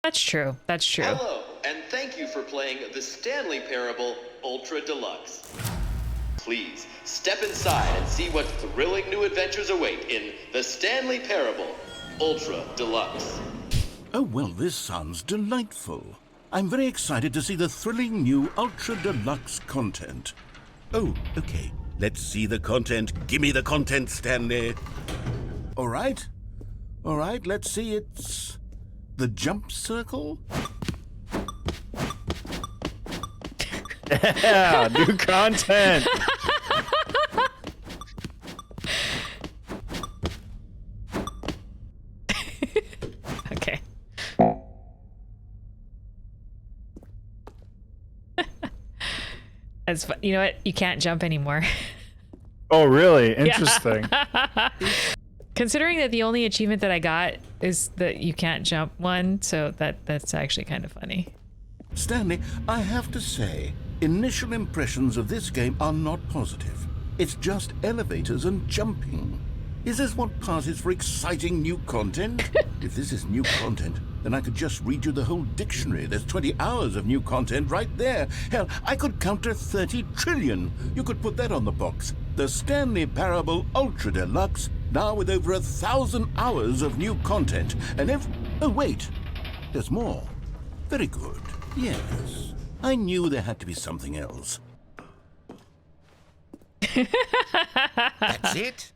That's true. That's true. Hello, and thank you for playing the Stanley Parable Ultra Deluxe. Please, step inside and see what thrilling new adventures await in the Stanley Parable Ultra Deluxe. Oh, well, this sounds delightful. I'm very excited to see the thrilling new Ultra Deluxe content. Oh, okay. Let's see the content. Give me the content, Stanley. All right, let's see. It's the jump circle? Yeah, new content. Okay. That's fun. You know what? You can't jump anymore. Oh, really? Interesting. Considering that the only achievement that I got is that you can't jump one, so that's actually kind of funny. Stanley, I have to say, initial impressions of this game are not positive. It's just elevators and jumping. Is this what passes for exciting new content? If this is new content, then I could just read you the whole dictionary. There's 20 hours of new content right there. Hell, I could count to 30 trillion. You could put that on the box. The Stanley Parable Ultra Deluxe, now with over 1,000 hours of new content. And oh, wait, there's more. Very good. Yes, I knew there had to be something else. That's it?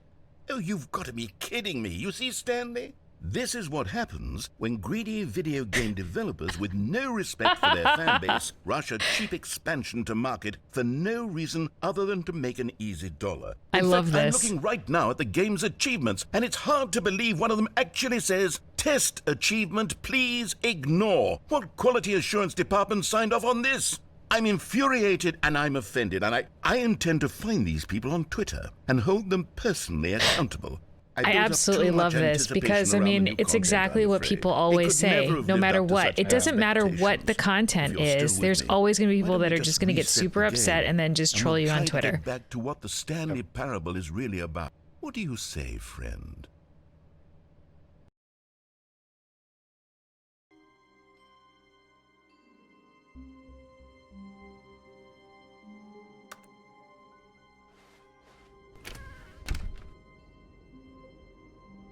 Oh, you've got to be kidding me. You see, Stanley? This is what happens when greedy video game developers with no respect for their fan base rush a cheap expansion to market for no reason other than to make an easy dollar. I love this. I'm looking right now at the game's achievements, and it's hard to believe one of them actually says, "Test achievement, please ignore." What quality assurance department signed off on this? I'm infuriated and I'm offended, and I intend to find these people on Twitter and hold them personally accountable. I absolutely love this because, I mean, it's exactly what people always say, no matter what. It doesn't matter what the content is. There's always going to be people that are just going to get super upset and then just troll you on Twitter. Get back to what the Stanley Parable is really about. What do you say, friend?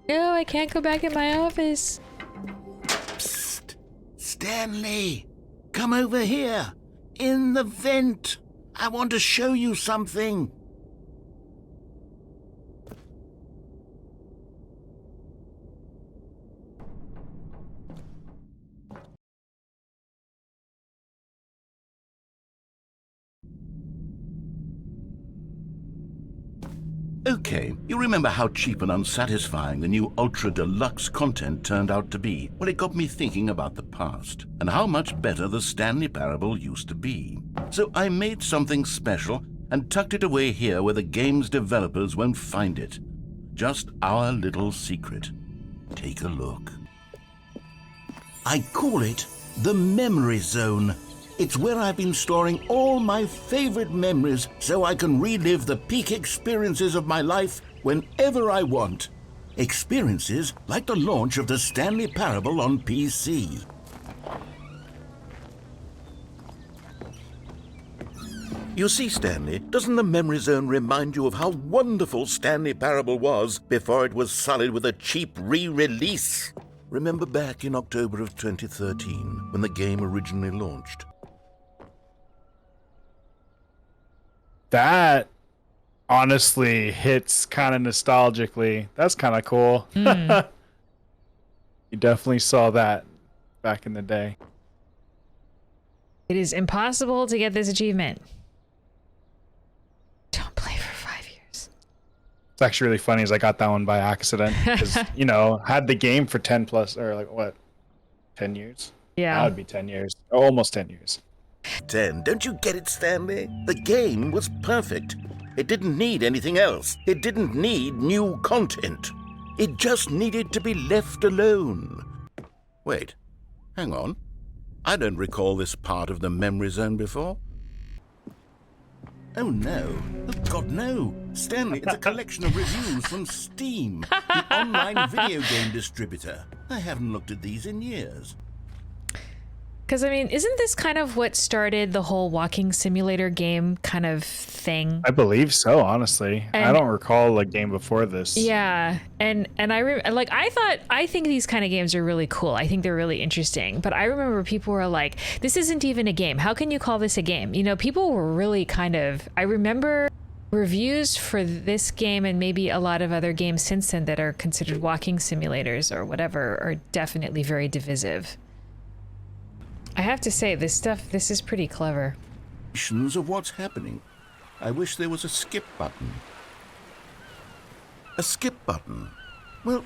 No, I can't go back in my office. Psst! Stanley! Come over here! In the vent! I want to show you something! Okay, you remember how cheap and unsatisfying the new Ultra Deluxe content turned out to be? Well, it got me thinking about the past and how much better the Stanley Parable used to be. So I made something special and tucked it away here where the game's developers won't find it. Just our little secret. Take a look. I call it the Memory Zone. It's where I've been storing all my favorite memories so I can relive the peak experiences of my life whenever I want. Experiences like the launch of the Stanley Parable on PC. You see, Stanley, doesn't the Memory Zone remind you of how wonderful Stanley Parable was before it was sullied with a cheap re-release? Remember back in October of 2013 when the game originally launched? That honestly hits kind of nostalgically. That's kind of cool. You definitely saw that back in the day. It is impossible to get this achievement. Don't play for 5 years. It's actually really funny as I got that one by accident because, you know, had the game for 10 plus, or like what, 10 years? Yeah. That would be 10 years. Oh, almost 10 years. 10. Don't you get it, Stanley? The game was perfect. It didn't need anything else. It didn't need new content. It just needed to be left alone. Wait, hang on. I don't recall this part of the Memory Zone before. Oh no. Oh God, no. Stanley, it's a collection of reviews from Steam, the online video game distributor. I haven't looked at these in years. Because, I mean, isn't this kind of what started the whole walking simulator game kind of thing? I believe so, honestly. I don't recall a game before this. Yeah. And I think these kind of games are really cool. I think they're really interesting. But I remember people were like, this isn't even a game. How can you call this a game? You know, people were really kind of, I remember reviews for this game and maybe a lot of other games since then that are considered walking simulators or whatever are definitely very divisive. I have to say, this is pretty clever. Of what's happening. I wish there was a skip button. A skip button? Well,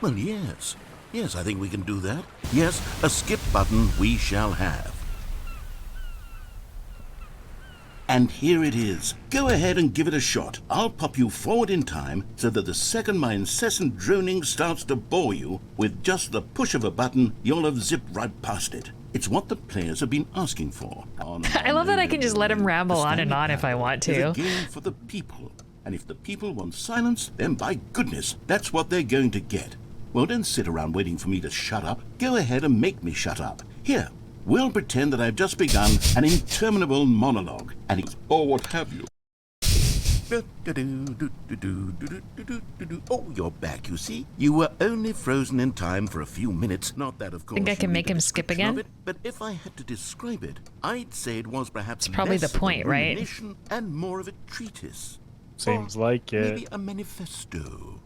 yes. Yes, I think we can do that. Yes, a skip button we shall have. And here it is. Go ahead and give it a shot. I'll pop you forward in time so that the second my incessant droning starts to bore you, with just the push of a button, you'll have zipped right past it. It's what the players have been asking for. I love that I can just let him ramble on and on if I want to. It's a game for the people. And if the people want silence, then by goodness, that's what they're going to get. Well, don't sit around waiting for me to shut up. Go ahead and make me shut up. Here, we'll pretend that I've just begun an interminable monologue, and it's or what have you. Oh, you're back, you see? You were only frozen in time for a few minutes. Not that, of course. Think I can make him skip again? But if I had to describe it, I'd say it was perhaps it's probably less the point, of a right? And more of a treatise. Seems like it. Maybe a manifesto.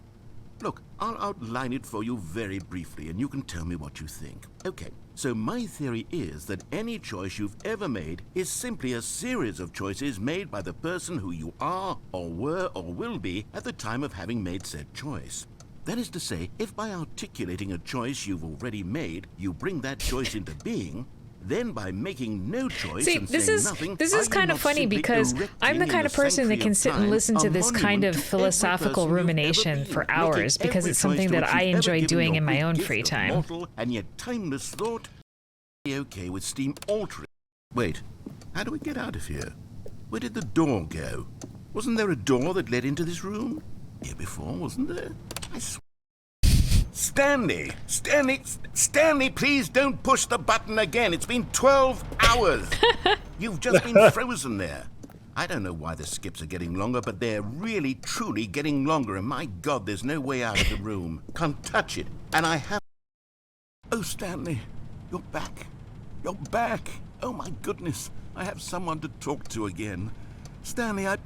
Look, I'll outline it for you very briefly, and you can tell me what you think. Okay, so my theory is that any choice you've ever made is simply a series of choices made by the person who you are, or were, or will be at the time of having made said choice. That is to say, if by articulating a choice you've already made, you bring that choice into being, then by making no choice and saying nothing, this is kind of funny because I'm the kind of person that can sit and listen to this kind of philosophical rumination for hours because it's something that I enjoy doing in my own free time. And yet timeless thought, okay with steam altering. Wait, how do we get out of here? Where did the door go? Wasn't there a door that led into this room? Here before, wasn't there? I swear. Stanley, please don't push the button again. It's been 12 hours. You've just been frozen there. I don't know why the skips are getting longer, but they're really, truly getting longer. And my God, there's no way out of the room. Can't touch it. And I have... Oh, Stanley, you're back. You're back. Oh, my goodness. I have someone to talk to again. Stanley, I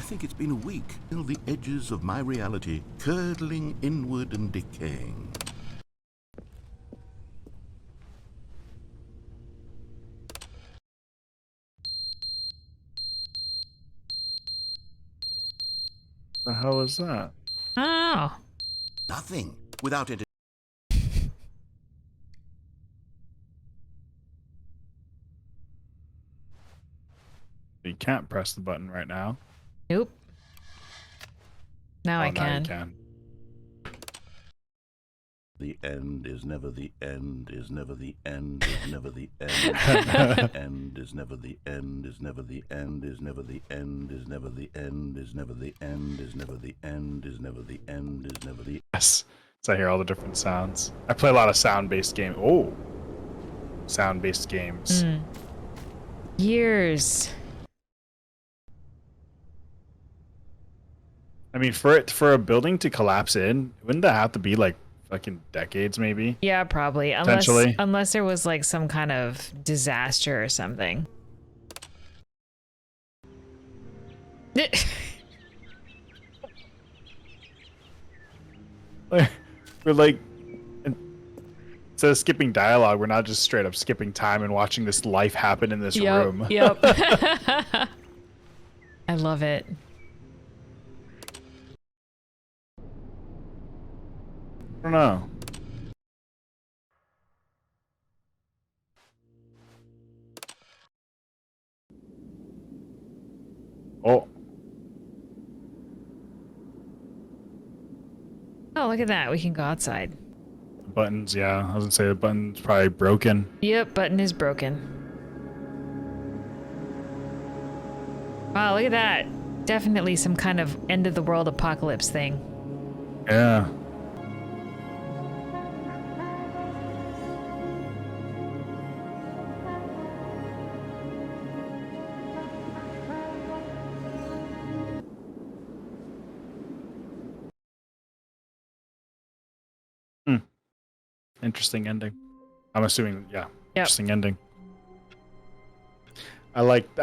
think it's been a week till the edges of my reality, curdling inward and decaying. The hell is that? Oh. Nothing. Without it. You can't press the button right now. Nope. Now I now can. You can. The end is never the end, is never the end, is never the end. End is never the end, is never the end, is never the end, is never the end, is never the end, is never the end, is never the end, is never the Yes. So I hear all the different sounds. I play a lot of sound-based games. Oh. Sound-based games. Years. I mean, for a building to collapse in, wouldn't that have to be like fucking decades, maybe? Yeah, probably. Unless there was like some kind of disaster or something. We're like, instead of skipping dialogue, we're not just straight up skipping time and watching this life happen in this room. Yep. I love it. I don't know. Oh. Oh, look at that. We can go outside. Buttons, yeah. I was gonna say the button's probably broken. Yep, button is broken. Wow, look at that. Definitely some kind of end of the world apocalypse thing. Yeah. Interesting ending. I'm assuming, yeah. Yep. Interesting ending. I like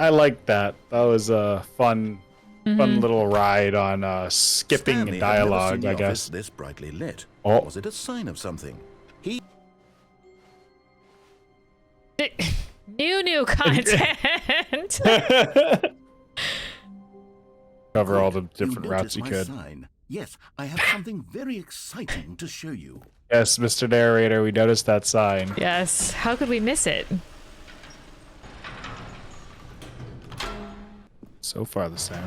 that. That was a fun little ride on skipping Stanley and dialogue, had never seen I the office guess. this brightly lit. Oh. Was it a sign of something? New content. Cover all the different you routes you noticed could. my sign. Yes, I have something very exciting to show you. Yes, Mr. Narrator, we noticed that sign. Yes. How could we miss it? So far the same.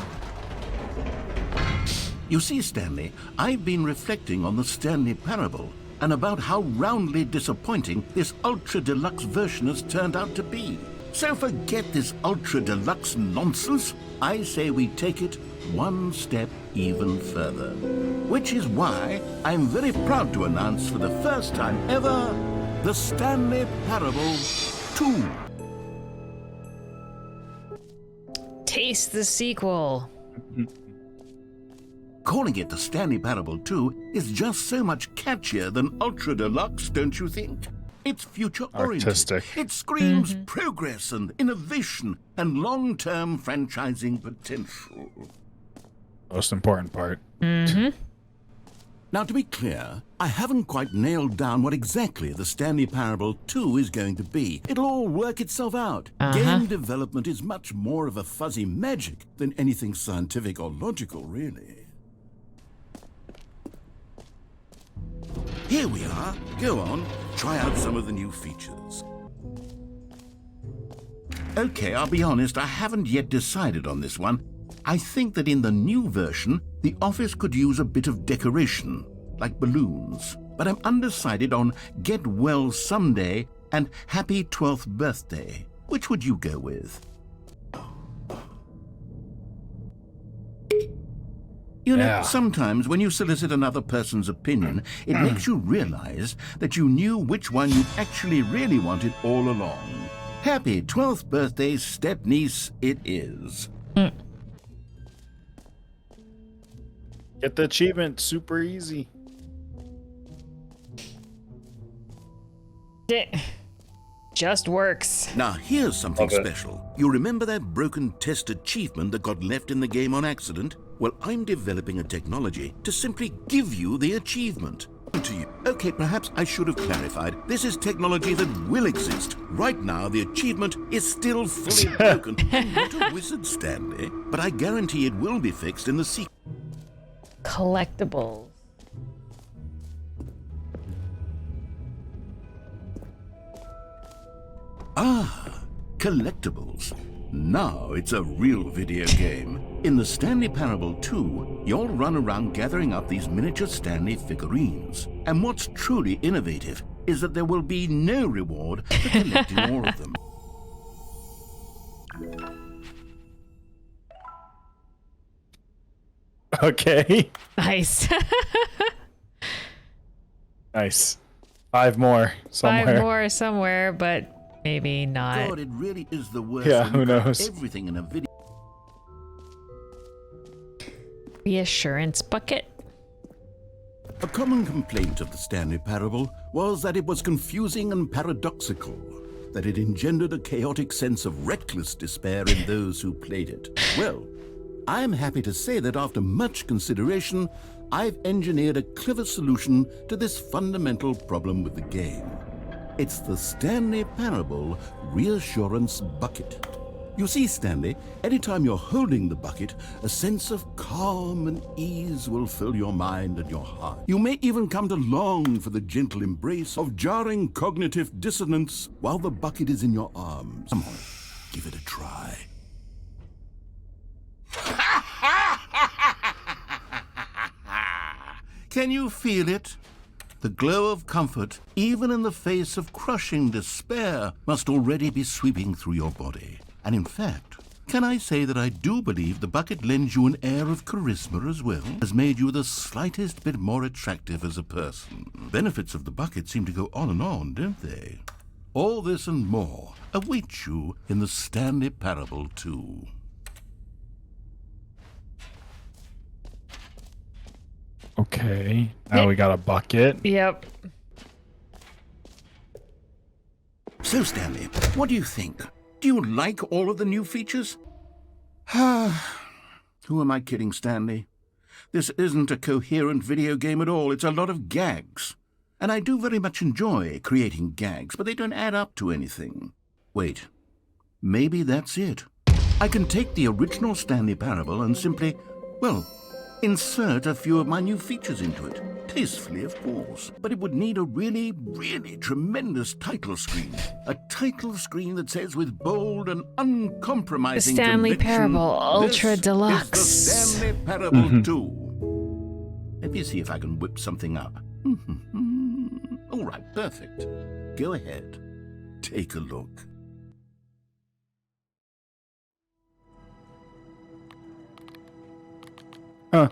You see, Stanley, I've been reflecting on the Stanley Parable and about how roundly disappointing this Ultra Deluxe version has turned out to be. So forget this Ultra Deluxe nonsense. I say we take it one step even further. Which is why I'm very proud to announce for the first time ever, the Stanley Parable 2. Taste the sequel. Calling it the Stanley Parable 2 is just so much catchier than Ultra Deluxe, don't you think? It's future-oriented. Artistic. It screams progress and innovation and long-term franchising potential. Most important part. Now, to be clear, I haven't quite nailed down what exactly the Stanley Parable 2 is going to be. It'll all work itself out. Game development is much more of a fuzzy magic than anything scientific or logical, really. Here we are. Go on, try out some of the new features. Okay, I'll be honest, I haven't yet decided on this one. I think that in the new version, the office could use a bit of decoration, like balloons. But I'm undecided on Get Well Someday and Happy 12th Birthday. Which would you go with? You know, sometimes when you solicit another person's opinion, it makes you realize that you knew which one you actually really wanted all along. Happy 12th birthday, step-niece, it is. Get the achievement, super easy. It just works. Now, here's something special. You remember that broken test achievement that got left in the game on accident? Well, I'm developing a technology to simply give you the achievement. To you. Okay, perhaps I should have clarified. This is technology that will exist. Right now, the achievement is still fully broken. I'm not a wizard, Stanley, but I guarantee it will be fixed in the sequel. Collectibles. Ah, collectibles. Now it's a real video game. In the Stanley Parable 2, you'll run around gathering up these miniature Stanley figurines. And what's truly innovative is that there will be no reward for collecting all of them. Okay. Nice. Nice. 5 more somewhere. 5 more somewhere, but maybe not. God, it really is the worst. Yeah, when who you cut knows? Everything in a video. Reassurance bucket. A common complaint of the Stanley Parable was that it was confusing and paradoxical, that it engendered a chaotic sense of reckless despair in those who played it. Well, I'm happy to say that after much consideration, I've engineered a clever solution to this fundamental problem with the game. It's the Stanley Parable Reassurance Bucket. You see, Stanley, anytime you're holding the bucket, a sense of calm and ease will fill your mind and your heart. You may even come to long for the gentle embrace of jarring cognitive dissonance while the bucket is in your arms. Come on, give it a try. Can you feel it? The glow of comfort, even in the face of crushing despair, must already be sweeping through your body. And in fact, can I say that I do believe the bucket lends you an air of charisma as well, has made you the slightest bit more attractive as a person. Benefits of the bucket seem to go on, don't they? All this and more await you in the Stanley Parable 2. Okay. Now we got a bucket. Yep. So, Stanley, what do you think? Do you like all of the new features? Who am I kidding, Stanley? This isn't a coherent video game at all. It's a lot of gags. And I do very much enjoy creating gags, but they don't add up to anything. Wait, maybe that's it. I can take the original Stanley Parable and simply, well, insert a few of my new features into it. Tastefully, of course. But it would need a really, really tremendous title screen. A title screen that says with bold and uncompromising The Stanley conviction, Parable Ultra "This Deluxe." is the Stanley Parable 2. Let me see if I can whip something up. All right, perfect. Go ahead. Take a look. Huh.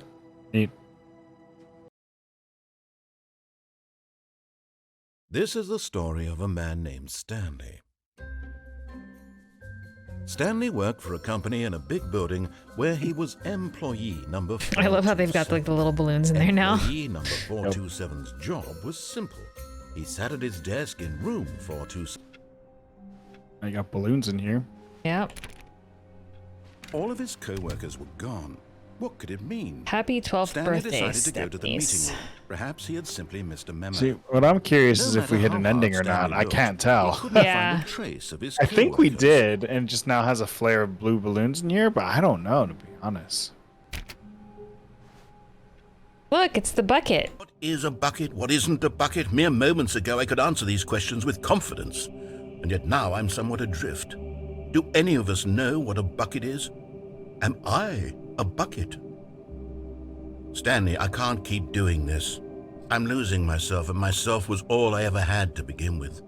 Neat. This is the story of a man named Stanley. Stanley worked for a company in a big building where he was employee number 427. I love how they've got like the little balloons in there now. Employee number 427's job was simple. He sat at his desk in room 427. I got balloons in here. Yep. All of his co-workers were gone. What could it mean? Happy 12th Stanley birthday, decided to go to the meeting Stepnies. room. Perhaps he had simply missed a memo. See, what I'm curious No is if we matter hit how an hard ending or not. Stanley I looked, can't he tell. couldn't Yeah. find a trace of his I think we co-workers. did, and it just now has a flare of blue balloons in here, but I don't know, to be honest. Look, it's the bucket. What is a bucket? What isn't a bucket? Mere moments ago I could answer these questions with confidence, and yet now I'm somewhat adrift. Do any of us know what a bucket is? Am I a bucket? Stanley, I can't keep doing this. I'm losing myself, and myself was all I ever had to begin with.